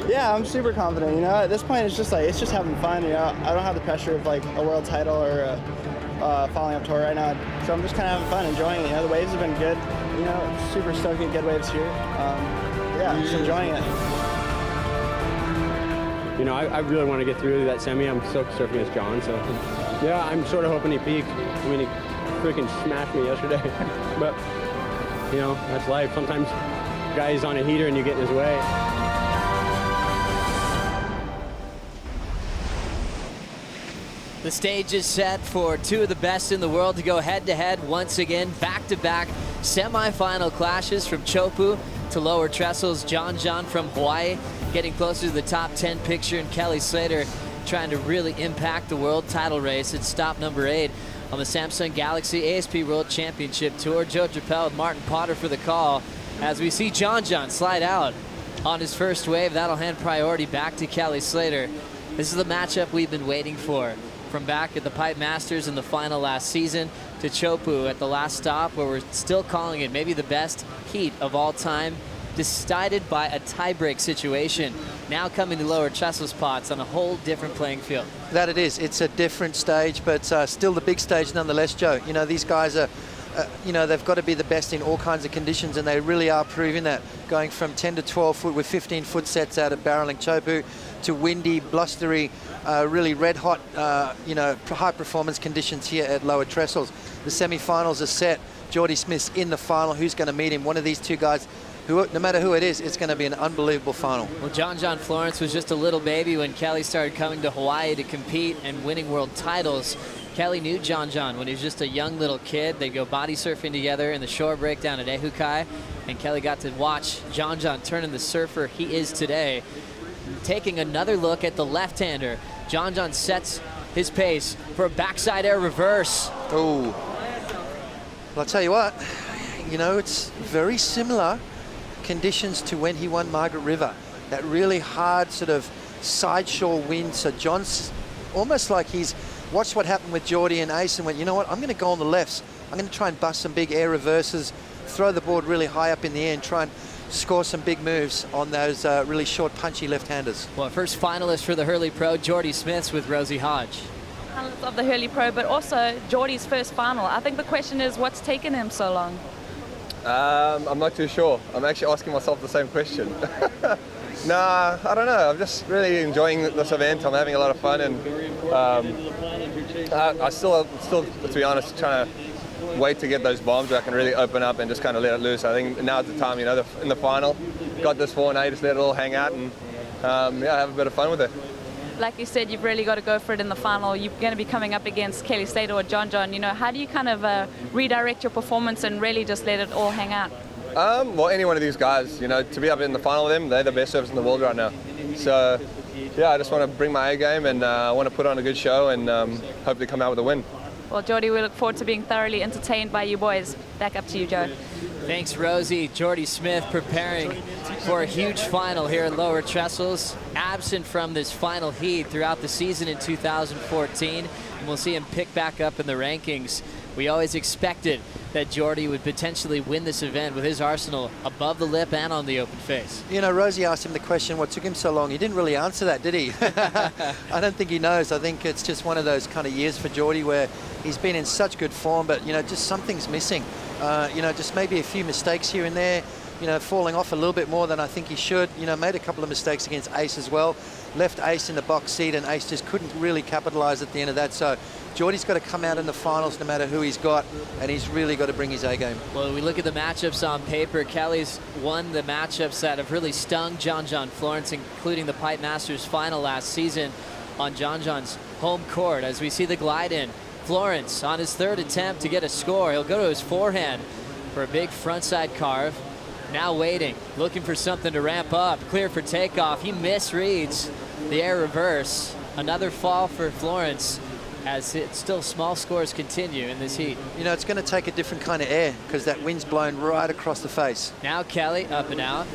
Yeah, I'm super confident. You know, at this point, it's just having fun. You know, I don't have the pressure of like a world title or a following up tour right now, so I'm just kind of having fun, enjoying it. You know, the waves have been good. You know, super stoked to get good waves here. Yeah, just enjoying it. You know, I really want to get through that semi. I'm so surfing against John, so yeah, I'm sort of hoping he peaks. I mean, he freaking smashed me yesterday, but you know, that's life. Sometimes guy's on a heater and you get in his way. The stage is set for two of the best in the world to go head-to-head once again, back-to-back semifinal clashes from Chopu to Lower Trestles. John John from Hawaii getting closer to the top 10 picture, and Kelly Slater trying to really impact the world title race at stop number 8 on the Samsung Galaxy ASP World Championship Tour. Joe Trappell with Martin Potter for the call as we see John John slide out on his first wave. That'll hand priority back to Kelly Slater. This is the matchup we've been waiting for. From back at the Pipe Masters in the final last season to Chopu at the last stop, where we're still calling it maybe the best heat of all time, decided by a tiebreak situation. Now coming to Lower Trestles spots on a whole different playing field. That it is. It's a different stage, but still the big stage nonetheless, Joe. You know, these guys are, you know, they've got to be the best in all kinds of conditions, and they really are proving that. Going from 10 to 12 foot with 15-foot sets out at barreling Chopu to windy, blustery, really red hot, you know, high performance conditions here at Lower Trestles. The semi-finals are set. Jordy Smith's in the final. Who's going to meet him? One of these two guys, who, no matter who it is, it's going to be an unbelievable final. Well, John John Florence was just a little baby when Kelly started coming to Hawaii to compete and winning world titles. Kelly knew John John when he was just a young little kid. They'd go body surfing together in the shore breakdown at Ehukai, and Kelly got to watch John John turn into the surfer he is today. Taking another look at the left-hander, John John sets his pace for a backside air reverse. Oh, well, I'll tell you what, you know, it's very similar conditions to when he won Margaret River. That really hard sort of side shore wind. So John's almost like he's watched what happened with Jordy and Ace and went, you know what, I'm going to go on the lefts. I'm going to try and bust some big air reverses, throw the board really high up in the air and try and score some big moves on those really short, punchy left-handers. Well, first finalist for the Hurley Pro, Jordy Smith with Rosie Hodge. Finalist of the Hurley Pro, but also Jordy's first final. I think the question is, what's taken him so long? I'm not too sure. I'm actually asking myself the same question. Nah, I don't know. I'm just really enjoying this event. I'm having a lot of fun, and I still, to be honest, trying to wait to get those bombs where I can really open up and just kind of let it loose. I think now's the time, you know, in the final. Got this 4-8, just let it all hang out and yeah, have a bit of fun with it. Like you said, you've really got to go for it in the final. You're going to be coming up against Kelly Slater or John John. You know, how do you kind of redirect your performance and really just let it all hang out? Well, any one of these guys, you know, to be up in the final with them, they're the best surfers in the world right now. So, yeah, I just want to bring my A game, and I want to put on a good show and hopefully come out with a win. Well, Jordy, we look forward to being thoroughly entertained by you boys. Back up to you, Joe. Thanks, Rosie. Jordy Smith preparing for a huge final here at Lower Trestles. Absent from this final heat throughout the season in 2014. And we'll see him pick back up in the rankings. We always expected that Jordy would potentially win this event with his arsenal above the lip and on the open face. You know, Rosie asked him the question, what took him so long? He didn't really answer that, did he? I don't think he knows. I think it's just one of those kind of years for Jordy where he's been in such good form, but, you know, just something's missing. You know, just maybe a few mistakes here and there, you know, falling off a little bit more than I think he should. You know, made a couple of mistakes against Ace as well. Left Ace in the box seat, and Ace just couldn't really capitalize at the end of that. So Jordy's got to come out in the finals no matter who he's got, and he's really got to bring his A game. Well, we look at the matchups on paper. Kelly's won the matchups that have really stung John John Florence, including the Pipe Masters final last season on John John's home court. As we see the glide in, Florence on his third attempt to get a score. He'll go to his forehand for a big frontside carve. Now waiting, looking for something to ramp up. Clear for takeoff. He misreads the air reverse. Another fall for Florence as still small scores continue in this heat. You know, it's going to take a different kind of air because that wind's blown right across the face. Now Kelly up and out.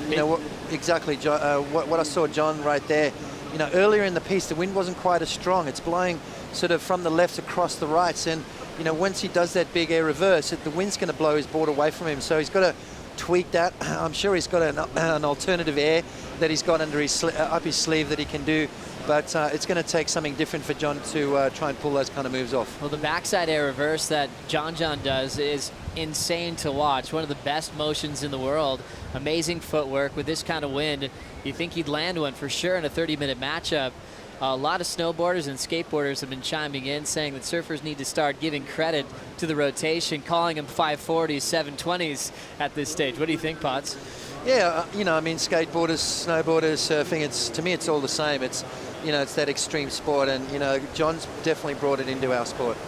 You know, exactly, what I saw John right there. You know, earlier in the piece, the wind wasn't quite as strong. It's blowing sort of from the left across the rights. And, you know, once he does that big air reverse, the wind's going to blow his board away from him. So he's got to tweak that. I'm sure he's got an alternative air that he's got under his up his sleeve that he can do. But it's going to take something different for John to try and pull those kind of moves off. Well, the backside air reverse that John John does is insane to watch. One of the best motions in the world. Amazing footwork with this kind of wind. You think he'd land one for sure in a 30-minute matchup. A lot of snowboarders and skateboarders have been chiming in saying that surfers need to start giving credit to the rotation, calling them 540s, 720s at this stage. What do you think, Potts? Yeah, you know, I mean, skateboarders, snowboarders, surfing, to me, it's all the same. It's, you know, it's that extreme sport, and, you know, John's definitely brought it into our sport.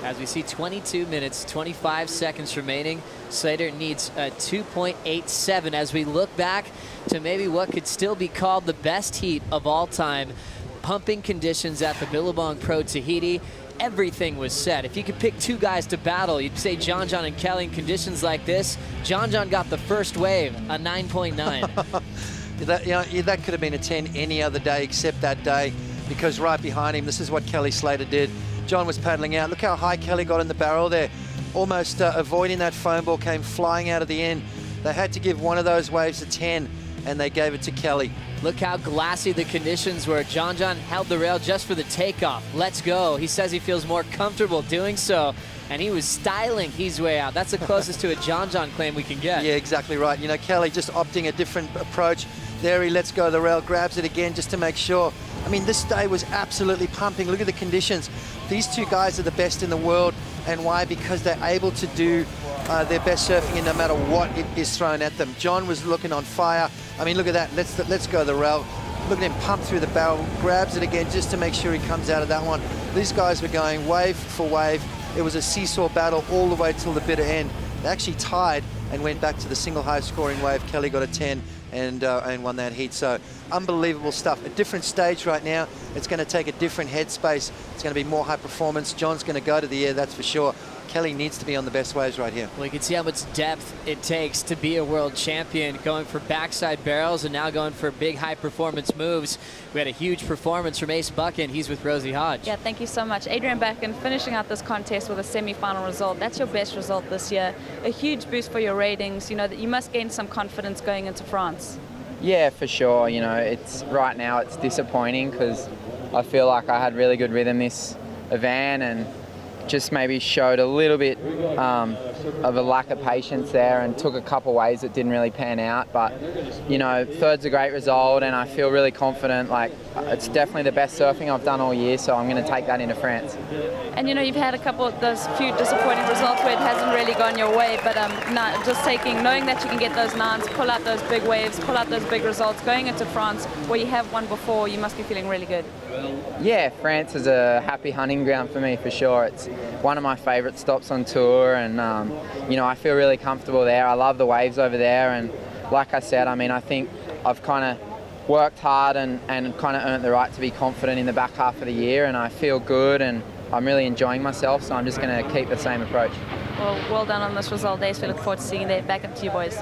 As we see 22 minutes, 25 seconds remaining, Slater needs a 2.87 as we look back to maybe what could still be called the best heat of all time. Pumping conditions at the Billabong Pro Tahiti. Everything was set. If you could pick two guys to battle, you'd say John John and Kelly in conditions like this. John John got the first wave, a 9.9. that could have been a 10 any other day except that day, because right behind him, this is what Kelly Slater did. John was paddling out. Look how high Kelly got in the barrel there. Almost avoiding that foam ball, came flying out of the end. They had to give one of those waves a 10, and they gave it to Kelly. Look how glassy the conditions were. John John held the rail just for the takeoff. Let's go. He says he feels more comfortable doing so, and he was styling his way out. That's the closest to a John John claim we can get. Yeah, exactly right. You know, Kelly just opting a different approach. There he lets go of the rail, grabs it again just to make sure. I mean, this day was absolutely pumping. Look at the conditions. These two guys are the best in the world. And why? Because they're able to do their best surfing in no matter what it is thrown at them. John was looking on fire. I mean, look at that. Let's go the rail. Look at him pump through the barrel, grabs it again just to make sure he comes out of that one. These guys were going wave for wave. It was a seesaw battle all the way till the bitter end. They actually tied and went back to the single highest scoring wave. Kelly got a 10 and won that heat. So unbelievable stuff. A different stage right now. It's going to take a different headspace. It's going to be more high performance. John's going to go to the air, that's for sure. Kelly needs to be on the best waves right here. Well, you can see how much depth it takes to be a world champion, going for backside barrels and now going for big high performance moves. We had a huge performance from Ace Buchan. He's with Rosie Hodge. Yeah, thank you so much. Adrian Buchan finishing out this contest with a semi-final result. That's your best result this year. A huge boost for your ratings. You know that you must gain some confidence going into France. Yeah, for sure. You know, it's right now it's disappointing because I feel like I had really good rhythm this event and just maybe showed a little bit of a lack of patience there and took a couple waves that didn't really pan out. But, you know, third's a great result and I feel really confident. Like, it's definitely the best surfing I've done all year, so I'm going to take that into France. And, you know, you've had a couple of those few disappointing results where it hasn't really gone your way, but just knowing that you can get those nines, pull out those big waves, pull out those big results, going into France where you have won before, you must be feeling really good. Yeah, France is a happy hunting ground for me for sure. It's one of my favourite stops on tour and, you know, I feel really comfortable there. I love the waves over there and like I said, I mean, I think I've kind of worked hard and kind of earned the right to be confident in the back half of the year and I feel good and I'm really enjoying myself, so I'm just going to keep the same approach. Well done on this result, Ace. We look forward to seeing that. Back up to you boys.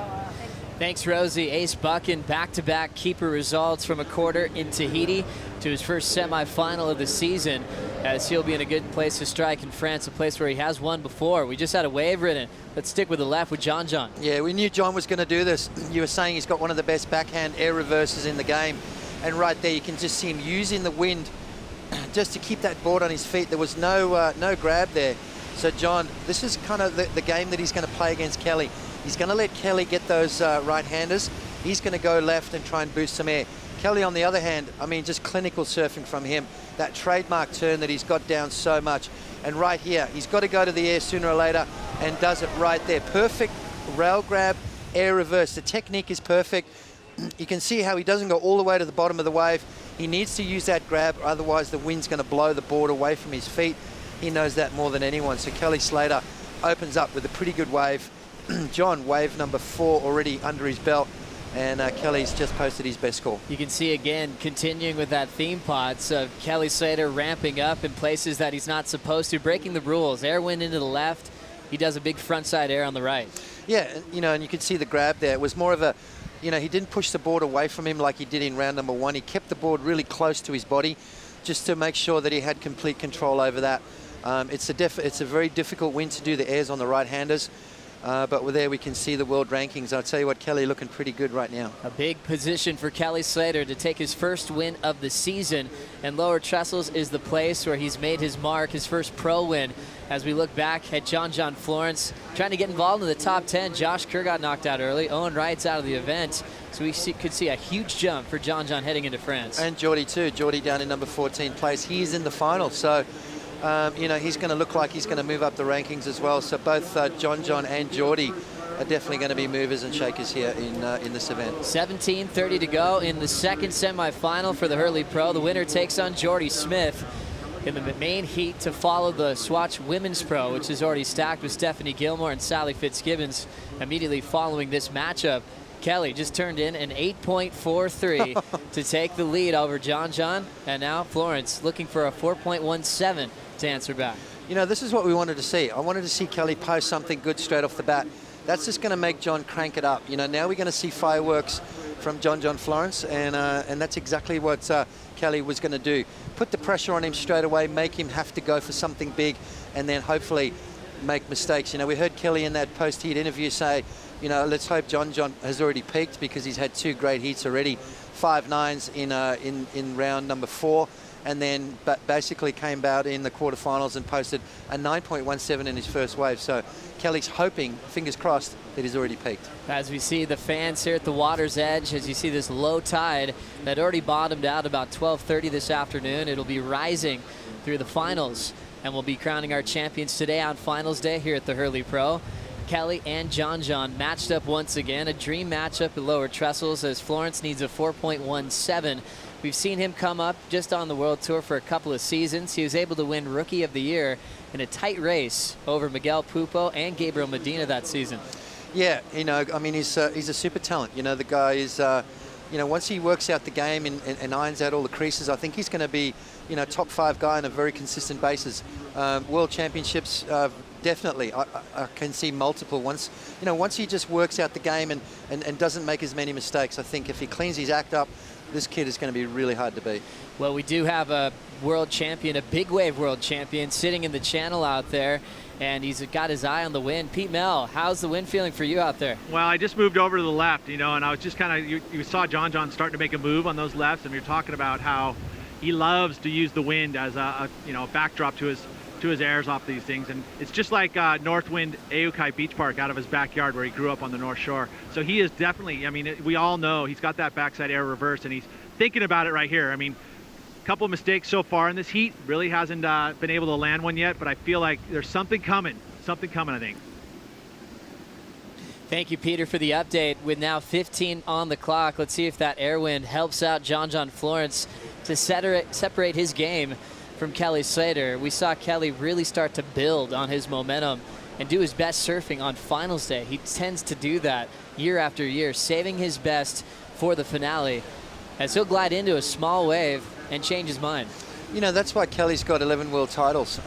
Thanks, Rosie. Ace Buchan, back-to-back keeper results from a quarter in Tahiti to his first semi-final of the season, as he'll be in a good place to strike in France, a place where he has won before. We just had a wave ridden. Let's stick with the left with John John. Yeah, we knew John was going to do this. You were saying he's got one of the best backhand air reverses in the game, and right there you can just see him using the wind just to keep that board on his feet. There was no grab there. So John, this is kind of the game that he's going to play against Kelly. He's going to let Kelly get those right-handers. He's going to go left and try and boost some air. Kelly, on the other hand, I mean, just clinical surfing from him. That trademark turn that he's got down so much. And right here, he's got to go to the air sooner or later and does it right there. Perfect rail grab, air reverse. The technique is perfect. You can see how he doesn't go all the way to the bottom of the wave. He needs to use that grab, otherwise the wind's going to blow the board away from his feet. He knows that more than anyone. So Kelly Slater opens up with a pretty good wave. John, wave number 4 already under his belt, and Kelly's just posted his best score. You can see again, continuing with that theme, Potts, of Kelly Slater ramping up in places that he's not supposed to, breaking the rules. Air wind into the left, he does a big frontside air on the right. Yeah, you know, and you can see the grab there. It was more of a, you know, he didn't push the board away from him like he did in round number 1. He kept the board really close to his body just to make sure that he had complete control over that. It's a very difficult wind to do the airs on the right-handers. But there we can see the world rankings. I'll tell you what, Kelly looking pretty good right now. A big position for Kelly Slater to take his first win of the season. And Lower Trestles is the place where he's made his mark, his first pro win. As we look back at John John Florence trying to get involved in the top 10. Josh Kerr got knocked out early. Owen Wright's out of the event. So we could see a huge jump for John John heading into France. And Jordy too. Jordy down in number 14 place. He's in the final. So, you know, he's going to look like he's going to move up the rankings as well. So both John John and Jordy are definitely going to be movers and shakers here in this event. 17:30 to go in the second semifinal for the Hurley Pro. The winner takes on Jordy Smith in the main heat to follow the Swatch Women's Pro, which is already stacked with Stephanie Gilmore and Sally Fitzgibbons immediately following this matchup. Kelly just turned in an 8.43 to take the lead over John John, and now Florence looking for a 4.17 to answer back. You know, this is what we wanted to see. I wanted to see Kelly post something good straight off the bat. That's just going to make John crank it up. You know, now we're going to see fireworks from John John Florence, and that's exactly what Kelly was going to do. Put the pressure on him straight away, make him have to go for something big, and then hopefully make mistakes. You know, we heard Kelly in that post-heat interview say, you know, let's hope John John has already peaked because he's had 2 great heats already, 5 nines in round number 4. And then basically came out in the quarterfinals and posted a 9.17 in his first wave. So Kelly's hoping, fingers crossed, that he's already peaked. As we see the fans here at the water's edge, as you see this low tide that already bottomed out about 12:30 this afternoon, it'll be rising through the finals. And we'll be crowning our champions today on finals day here at the Hurley Pro. Kelly and John John matched up once again, a dream matchup at Lower Trestles as Florence needs a 4.17. We've seen him come up just on the World Tour for a couple of seasons. He was able to win Rookie of the Year in a tight race over Miguel Pupo and Gabriel Medina that season. Yeah, you know, I mean, he's a super talent. You know, the guy is, you know, once he works out the game and irons out all the creases, I think he's going to be, you know, top 5 guy on a very consistent basis. World Championships, definitely. I can see multiple. Once he just works out the game and doesn't make as many mistakes, I think if he cleans his act up, this kid is going to be really hard to beat. Well, we do have a world champion, a big wave world champion, sitting in the channel out there, and he's got his eye on the wind. Pete Mel, how's the wind feeling for you out there? Well, I just moved over to the left, you know, and I was just kind of, you saw John John starting to make a move on those lefts, and you're talking about how he loves to use the wind as a you know, backdrop to his airs off these things. And it's just like Northwind Aukai Beach Park out of his backyard where he grew up on the North Shore. So he is definitely, I mean, we all know he's got that backside air reverse, and he's thinking about it right here. I mean, a couple of mistakes so far in this heat, really hasn't been able to land one yet, but I feel like there's something coming, I think. Thank you, Peter, for the update. With now 15 on the clock, let's see if that air wind helps out John John Florence to separate his game from Kelly Slater. We saw Kelly really start to build on his momentum and do his best surfing on finals day. He tends to do that year after year, saving his best for the finale, as he'll glide into a small wave and change his mind. You know, that's why Kelly's got 11 world titles,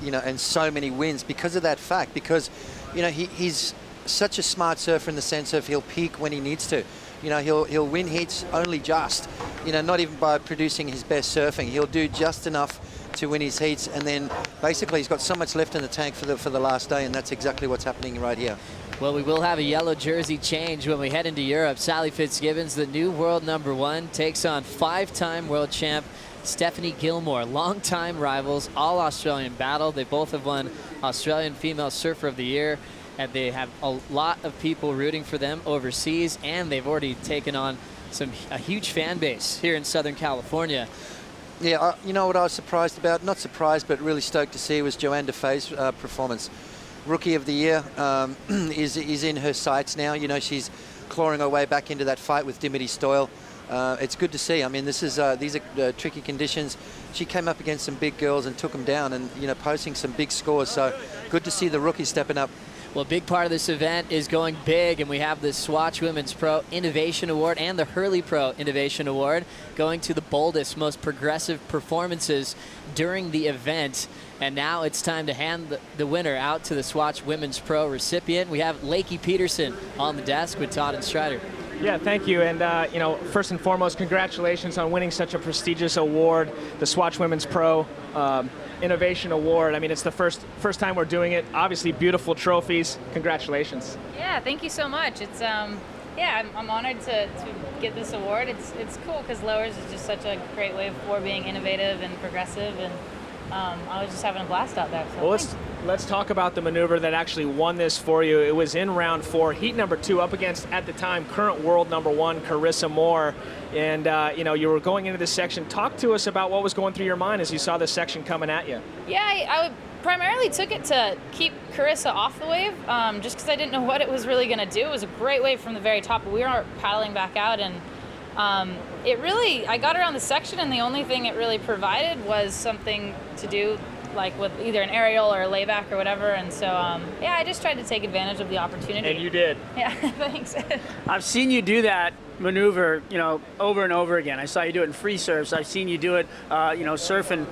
you know, and so many wins because of that fact. Because, you know, he's such a smart surfer in the sense of he'll peak when he needs to. You know, he'll win heats only just, you know, not even by producing his best surfing. He'll do just enough to win his heats, and then basically he's got so much left in the tank for the last day, and that's exactly what's happening right here. Well, we will have a yellow jersey change when we head into Europe. Sally Fitzgibbons, the new world #1, takes on 5-time world champ Stephanie Gilmore. Longtime rivals, all Australian battle. They both have won Australian Female Surfer of the Year, and they have a lot of people rooting for them overseas, and they've already taken on a huge fan base here in Southern California. Yeah, you know what I was surprised about? Not surprised, but really stoked to see was Joanne Defay's performance. Rookie of the Year is in her sights now. You know, she's clawing her way back into that fight with Dimity Stoyle. It's good to see. I mean, these are tricky conditions. She came up against some big girls and took them down, and, you know, posting some big scores. So good to see the rookie stepping up. Well, a big part of this event is going big, and we have the Swatch Women's Pro Innovation Award and the Hurley Pro Innovation Award going to the boldest, most progressive performances during the event. And now it's time to hand the winner out to the Swatch Women's Pro recipient. We have Lakey Peterson on the desk with Todd and Strider. Yeah, thank you. And, you know, first and foremost, congratulations on winning such a prestigious award, the Swatch Women's Pro Innovation Award. I mean, it's the first time we're doing it. Obviously, beautiful trophies. Congratulations. Yeah, thank you so much. It's yeah, I'm honored to get this award. It's cool because lowers is just such a great way for being innovative and progressive, and I was just having a blast out there. So well, let's talk about the maneuver that actually won this for you. It was in round 4, heat number 2, up against, at the time, current world number 1, Carissa Moore. And, you know, you were going into this section. Talk to us about what was going through your mind as you saw this section coming at you. Yeah, I primarily took it to keep Carissa off the wave, just because I didn't know what it was really going to do. It was a great wave from the very top, but we were paddling back out, and I got around the section, and the only thing it really provided was something to do like with either an aerial or a layback or whatever, and so yeah, I just tried to take advantage of the opportunity. And you did. Yeah, thanks. I've seen you do that maneuver, you know, over and over again. I saw you do it in free surfs. I've seen you do it, you know, surfing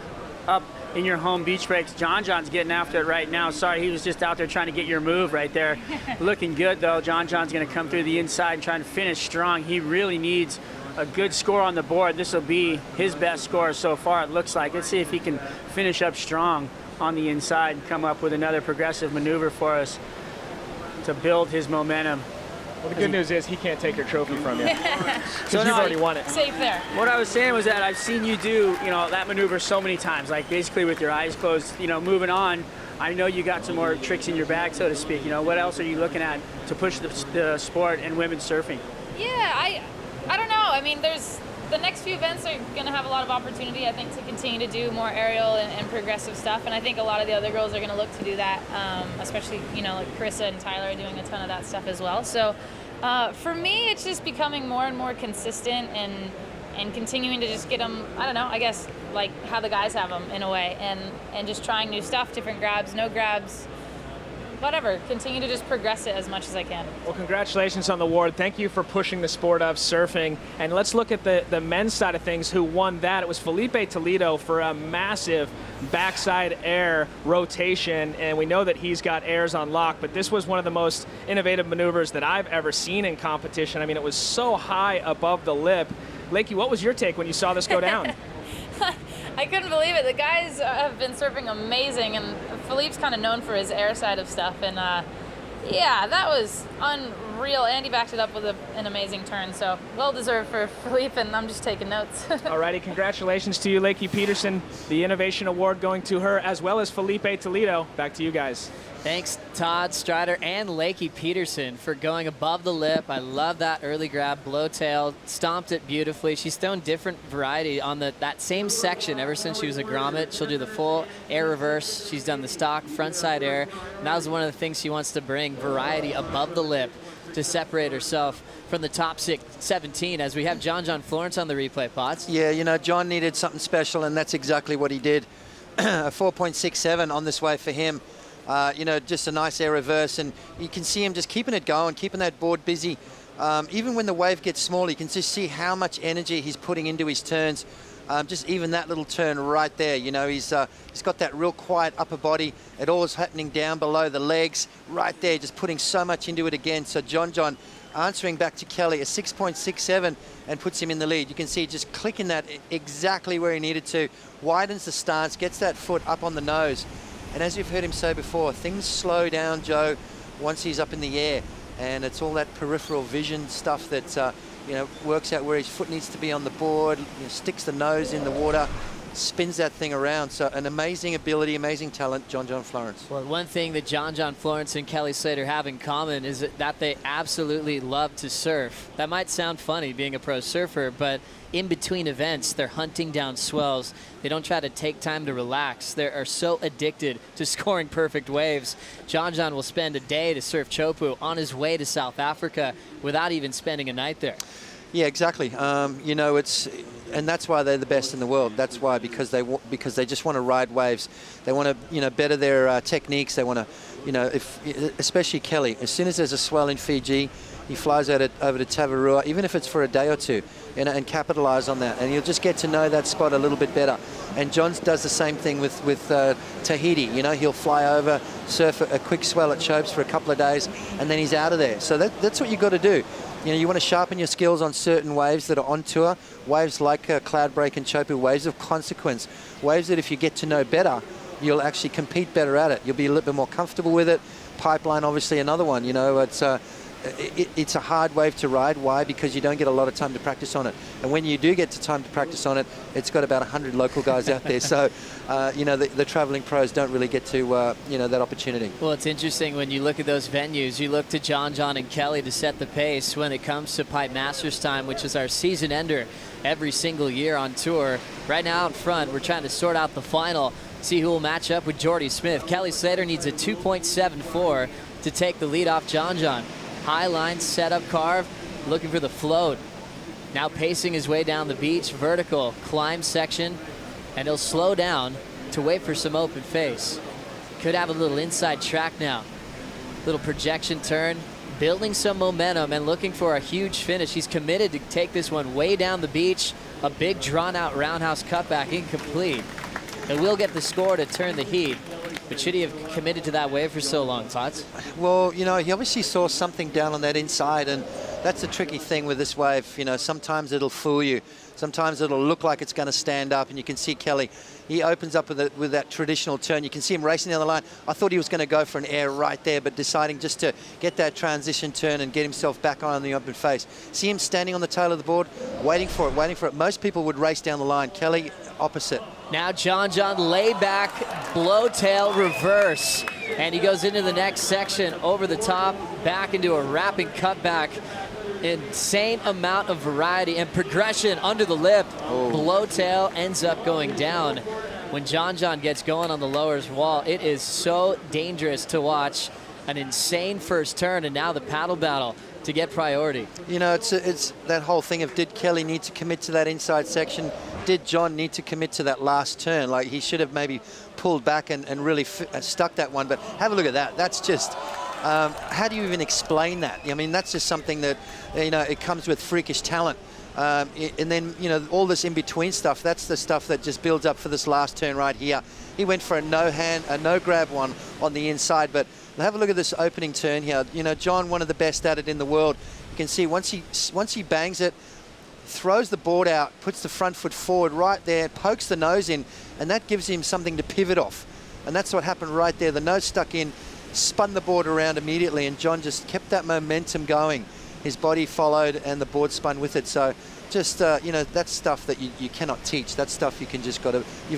up in your home beach breaks. John John's getting after it right now. Sorry, he was just out there trying to get your move right there. Looking good though. John John's going to come through the inside and trying to finish strong. He really needs a good score on the board. This will be his best score so far, it looks like. Let's see if he can finish up strong on the inside and come up with another progressive maneuver for us to build his momentum. Well, the good news is he can't take your trophy from you. So you've already won it. Safe there. What I was saying was that I've seen you do, you know, that maneuver so many times, like basically with your eyes closed, you know, moving on. I know you got some more tricks in your bag, so to speak. You know, what else are you looking at to push the sport and women's surfing? Yeah, I don't know. I mean, the next few events are going to have a lot of opportunity, I think, to continue to do more aerial and progressive stuff, and I think a lot of the other girls are going to look to do that, especially, you know, like Carissa and Tyler are doing a ton of that stuff as well. So for me, it's just becoming more and more consistent and continuing to just get them, I don't know, I guess, like how the guys have them in a way, and just trying new stuff, different grabs, no grabs, whatever, continue to just progress it as much as I can. Well, congratulations on the award. Thank you for pushing the sport of surfing. And let's look at the men's side of things who won that. It was Felipe Toledo for a massive backside air rotation, and we know that he's got airs on lock, but this was one of the most innovative maneuvers that I've ever seen in competition. I mean, it was so high above the lip. Lakey, what was your take when you saw this go down? I couldn't believe it. The guys have been surfing amazing, and Philippe's kind of known for his air side of stuff, and yeah, that was unreal. Andy backed it up with an amazing turn, so well deserved for Philippe, and I'm just taking notes. Alrighty, congratulations to you, Lakey Peterson. The Innovation Award going to her, as well as Felipe Toledo. Back to you guys. Thanks, Todd Strider and Lakey Peterson, for going above the lip. I love that early grab, blow tail, stomped it beautifully. She's thrown different variety on that same section ever since she was a grommet. She'll do the full air reverse. She's done the stock front side air. And that was one of the things she wants to bring, variety above the lip to separate herself from the top 17, as we have John John Florence on the replay, Potts. Yeah, you know, John needed something special, and that's exactly what he did. A 4.67 on this way for him. You know, just a nice air reverse, and you can see him just keeping it going, keeping that board busy. Even when the wave gets small, you can just see how much energy he's putting into his turns. Just even that little turn right there, you know, he's got that real quiet upper body. It all is happening down below the legs, right there, just putting so much into it again. So John John answering back to Kelly, a 6.67, and puts him in the lead. You can see just clicking that exactly where he needed to, widens the stance, gets that foot up on the nose. And as you've heard him say before, things slow down, Joe, once he's up in the air. And it's all that peripheral vision stuff that, you know, works out where his foot needs to be on the board, you know, sticks the nose in the water, spins that thing around. So an amazing ability, amazing talent, John John Florence. Well, one thing that John John Florence and Kelly Slater have in common is that they absolutely love to surf. That might sound funny being a pro surfer, but in between events, they're hunting down swells. They don't try to take time to relax. They are so addicted to scoring perfect waves. John John will spend a day to surf Chopu on his way to South Africa without even spending a night there. Yeah, exactly. You know, and that's why they're the best in the world. That's why, because they just want to ride waves. They want to, you know, better their techniques. They want to, you know, especially Kelly. As soon as there's a swell in Fiji, he flies over to Tavarua, even if it's for a day or two, you know, and capitalize on that. And you'll just get to know that spot a little bit better. And John does the same thing with Tahiti. You know, he'll fly over, surf a quick swell at Chopes for a couple of days, and then he's out of there. So that's what you've got to do. You know, you want to sharpen your skills on certain waves that are on tour, waves like Cloud Break and Chopu, waves of consequence, waves that if you get to know better, you'll actually compete better at it. You'll be a little bit more comfortable with it. Pipeline, obviously, another one. You know, it's a hard wave to ride. Why? Because you don't get a lot of time to practice on it. And when you do get to time to practice on it, it's got about 100 local guys out there. So, you know, the traveling pros don't really get to, you know, that opportunity. Well, it's interesting when you look at those venues. You look to John John and Kelly to set the pace when it comes to Pipe Masters time, which is our season ender every single year on tour. Right now out front, we're trying to sort out the final, see who will match up with Jordy Smith. Kelly Slater needs a 2.74 to take the lead off John John. High line, setup carve, looking for the float. Now pacing his way down the beach, vertical climb section, and he'll slow down to wait for some open face. Could have a little inside track now. Little projection turn, building some momentum and looking for a huge finish. He's committed to take this one way down the beach. A big drawn out roundhouse cutback, incomplete. It will get the score to turn the heat. But should he have committed to that wave for so long, Tots? Well, you know, he obviously saw something down on that inside, and that's the tricky thing with this wave. You know, sometimes it'll fool you. Sometimes it'll look like it's going to stand up, and you can see Kelly. He opens up with that traditional turn. You can see him racing down the line. I thought he was going to go for an air right there, but deciding just to get that transition turn and get himself back on the open face. See him standing on the tail of the board, waiting for it, waiting for it. Most people would race down the line. Kelly, opposite. Now John John lay back, blow tail reverse, and he goes into the next section over the top, back into a wrapping cutback. Insane amount of variety and progression under the lip. Oh. Blow tail ends up going down. When John John gets going on the lowers wall, it is so dangerous to watch. An insane first turn, and now the paddle battle to get priority. You know, it's that whole thing of, did Kelly need to commit to that inside section? Did John need to commit to that last turn? Like, he should have maybe pulled back and really stuck that one. But have a look at that. That's just, how do you even explain that? I mean, that's just something that, you know, it comes with freakish talent. And then, you know, all this in-between stuff, that's the stuff that just builds up for this last turn right here. He went for a no-grab one on the inside, but have a look at this opening turn here. You know, John, one of the best at it in the world. You can see once he bangs it, throws the board out, puts the front foot forward right there, pokes the nose in, and that gives him something to pivot off. And that's what happened right there. The nose stuck in, spun the board around immediately, and John just kept that momentum going. His body followed, and the board spun with it. So just, you know, that's stuff that you cannot teach. That's stuff you've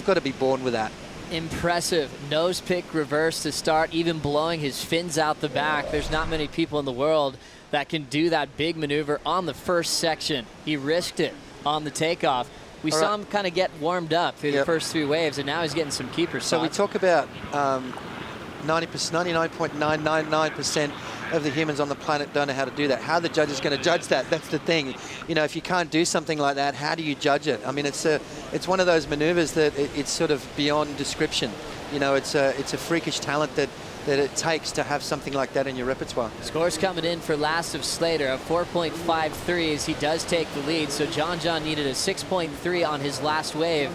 got to be born with that. Impressive nose pick reverse to start, even blowing his fins out the back. There's not many people in the world that can do that big maneuver on the first section. He risked it on the takeoff. We saw him kind of get warmed up through the first three waves, and now he's getting some keeper shots. So we talk about 99.999% of the humans on the planet don't know how to do that. How the judge is going to judge that? That's the thing. You know, if you can't do something like that, how do you judge it? I mean, it's one of those maneuvers that it's sort of beyond description. You know, it's a freakish talent that it takes to have something like that in your repertoire. Scores coming in for last of Slater, a 4.53 as he does take the lead. So John John needed a 6.3 on his last wave.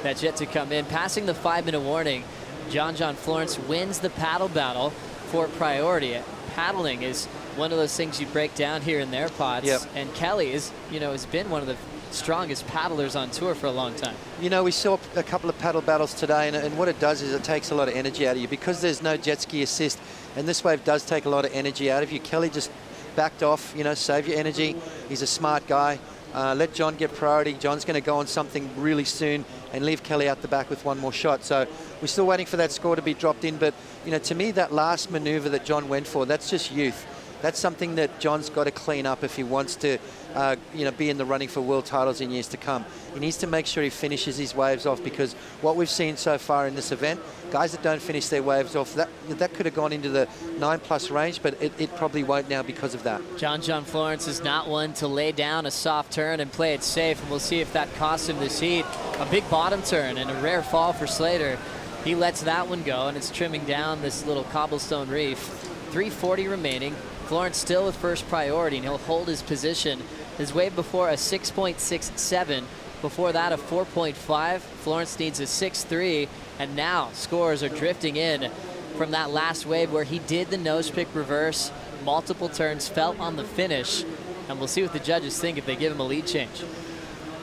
That's yet to come in. Passing the 5-minute warning, John John Florence wins the paddle battle for priority. Paddling is one of those things you break down here in their pods. Yep. And Kelly is, you know, has been one of the strongest paddlers on tour for a long time. You know, we saw a couple of paddle battles today, and what it does is it takes a lot of energy out of you because there's no jet ski assist, and this wave does take a lot of energy out of you. Kelly just backed off, you know, save your energy. He's a smart guy. Let John get priority. John's going to go on something really soon and leave Kelly out the back with one more shot. So we're still waiting for that score to be dropped in, but, you know, to me, that last maneuver that John went for, that's just youth. That's something that John's got to clean up if he wants to, you know, be in the running for world titles in years to come. He needs to make sure he finishes his waves off, because what we've seen so far in this event, guys that don't finish their waves off, that could have gone into the 9+ range, but it probably won't now because of that. John John Florence is not one to lay down a soft turn and play it safe, and we'll see if that costs him this heat. A big bottom turn and a rare fall for Slater. He lets that one go, and it's trimming down this little cobblestone reef. 3:40 remaining. Florence still with first priority, and he'll hold his position. His wave before a 6.67. Before that, a 4.5. Florence needs a 6.3, and now scores are drifting in from that last wave where he did the nose pick reverse. Multiple turns, felt on the finish, And we'll see what the judges think if they give him a lead change.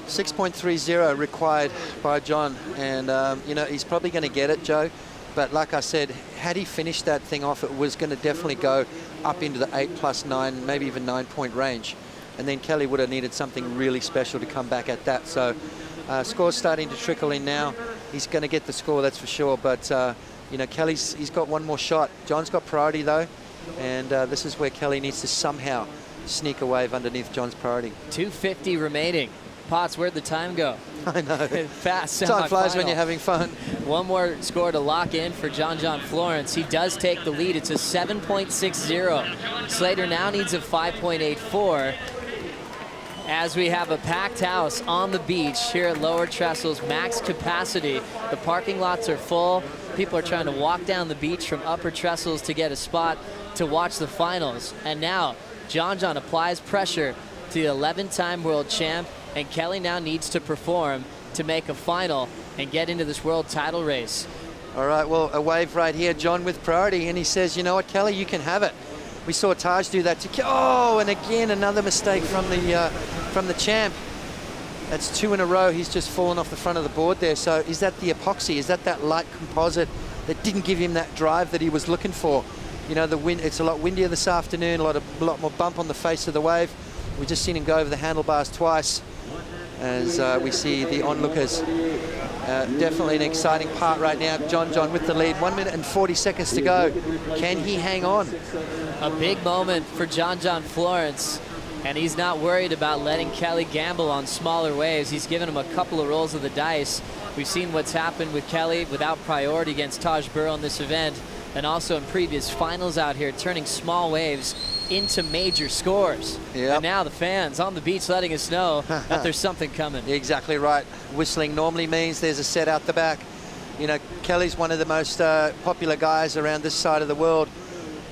6.30 required by John, and you know, he's probably going to get it, Joe. But like I said, had he finished that thing off, it was going to definitely go up into the 8+9, maybe even 9-point range. And then Kelly would have needed something really special to come back at that. So score's starting to trickle in now. He's going to get the score, that's for sure. But you know, he's got one more shot. John's got priority though, and this is where Kelly needs to somehow sneak a wave underneath John's priority. 2:50 remaining. Potts, where'd the time go? I know. Fast. Time flies when you're having fun. One more score to lock in for John John Florence. He does take the lead. It's a 7.60. Slater now needs a 5.84. As we have a packed house on the beach here at Lower Trestles, max capacity. The parking lots are full. People are trying to walk down the beach from Upper Trestles to get a spot to watch the finals. And now John John applies pressure to the 11-time world champ, and Kelly now needs to perform to make a final and get into this world title race. All right, well, a wave right here, John with priority, and he says, you know what, Kelly, you can have it. We saw Taj do that to oh, and again another mistake from the champ. That's 2 in a row. He's just fallen off the front of the board there. So is that the epoxy? Is that light composite that didn't give him that drive that he was looking for? You know, the wind. It's a lot windier this afternoon. A lot more bump on the face of the wave. We've just seen him go over the handlebars twice. As we see the onlookers. Definitely an exciting part right now. John John with the lead. 1 minute and 40 seconds to go. Can he hang on? A big moment for John John Florence, and he's not worried about letting Kelly gamble on smaller waves. He's given him a couple of rolls of the dice. We've seen what's happened with Kelly without priority against Taj Burrow in this event, and also in previous finals out here, turning small waves into major scores. Yep. And now the fans on the beach letting us know that there's something coming. Exactly right. Whistling normally means there's a set out the back. You know, Kelly's one of the most popular guys around this side of the world,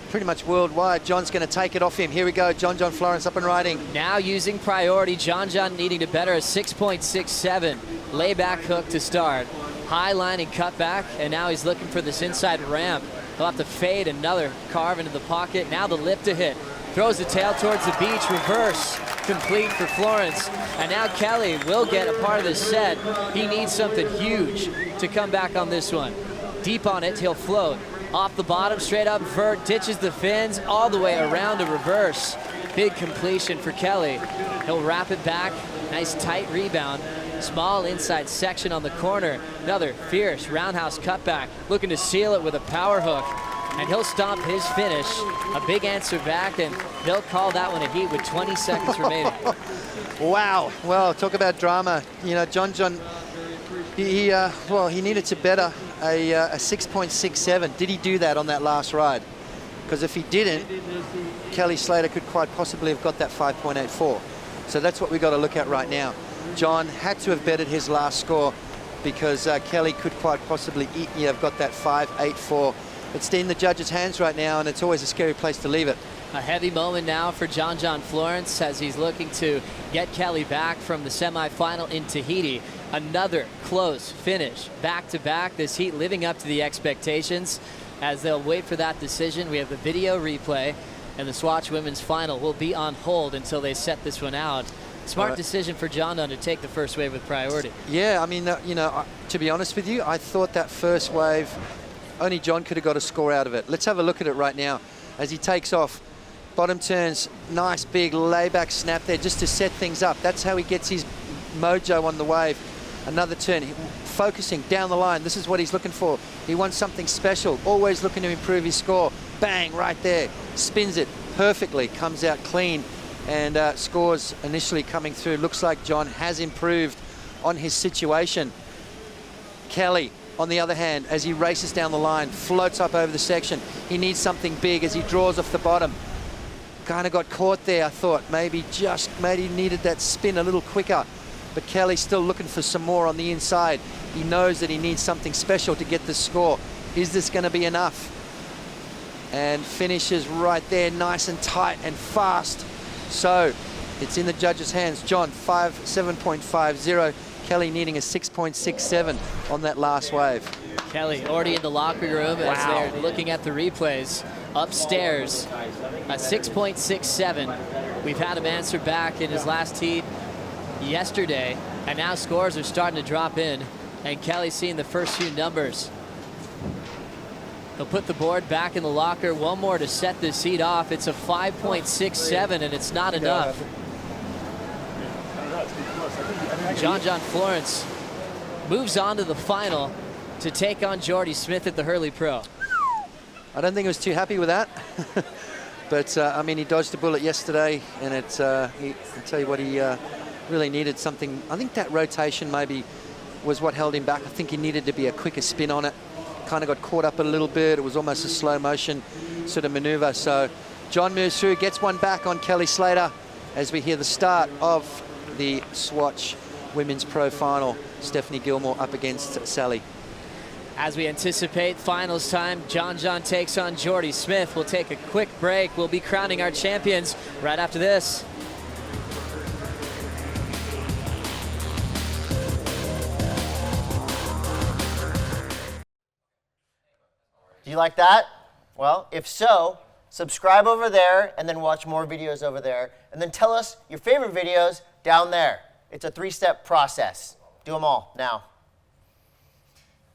pretty much worldwide. John's going to take it off him. Here we go. John John Florence up and riding. Now using priority. John John needing to better a 6.67. Layback hook to start. High line and cut back, and now he's looking for this inside ramp. He'll have to fade another carve into the pocket. Now the lip to hit. Throws the tail towards the beach. Reverse complete for Florence. And now Kelly will get a part of this set. He needs something huge to come back on this one. Deep on it, he'll float. Off the bottom, straight up vert, ditches the fins, all the way around to reverse. Big completion for Kelly. He'll wrap it back. Nice tight rebound. Small inside section on the corner. Another fierce roundhouse cutback. Looking to seal it with a power hook. And he'll stomp his finish. A big answer back, and he'll call that one a heat with 20 seconds remaining. Wow. Well, talk about drama. You know, John John, he needed to better a 6.67. Did he do that on that last ride? Because if he didn't, Kelly Slater could quite possibly have got that 5.84. So that's what we got to look at right now. John had to have bettered his last score because Kelly could quite possibly have got that 5.84. It's in the judges' hands right now, and it's always a scary place to leave it. A heavy moment now for John John Florence as he's looking to get Kelly back from the semifinal in Tahiti. Another close finish, back-to-back. This heat living up to the expectations. As they'll wait for that decision, we have the video replay, and the Swatch Women's Final will be on hold until they set this one out. Smart decision for John John to take the first wave with priority. Yeah, I mean, you know, to be honest with you, I thought that first wave, only John could have got a score out of it. Let's have a look at it right now as he takes off. Bottom turns, nice big layback snap there just to set things up. That's how he gets his mojo on the wave. Another turn, focusing down the line. This is what he's looking for. He wants something special, always looking to improve his score. Bang, right there. Spins it perfectly, comes out clean, and scores initially coming through. Looks like John has improved on his situation. Kelly, on the other hand, as he races down the line, floats up over the section. He needs something big as he draws off the bottom. Kind of got caught there, I thought. Maybe needed that spin a little quicker. But Kelly's still looking for some more on the inside. He knows that he needs something special to get the score. Is this going to be enough? And finishes right there, nice and tight and fast. So it's in the judges' hands. John, 7.50. Kelly needing a 6.67 on that last wave. Kelly already in the locker room as they're looking at the replays. Upstairs, a 6.67. We've had him answer back in his last heat yesterday, and now scores are starting to drop in, and Kelly's seeing the first few numbers. He'll put the board back in the locker. One more to set this heat off. It's a 5.67, and it's not enough. John John Florence moves on to the final to take on Jordy Smith at the Hurley Pro. I don't think he was too happy with that. But, I mean, he dodged a bullet yesterday, and I'll tell you what, he really needed something. I think that rotation maybe was what held him back. I think he needed to be a quicker spin on it. Kind of got caught up a little bit. It was almost a slow motion sort of maneuver. So John moves through, gets one back on Kelly Slater as we hear the start of the Swatch Women's Pro Final. Stephanie Gilmore up against Sally. As we anticipate finals time, John John takes on Jordy Smith. We'll take a quick break. We'll be crowning our champions right after this. Do you like that? Well, if so, subscribe over there and then watch more videos over there. And then tell us your favorite videos down there. It's a 3-step process. Do them all now.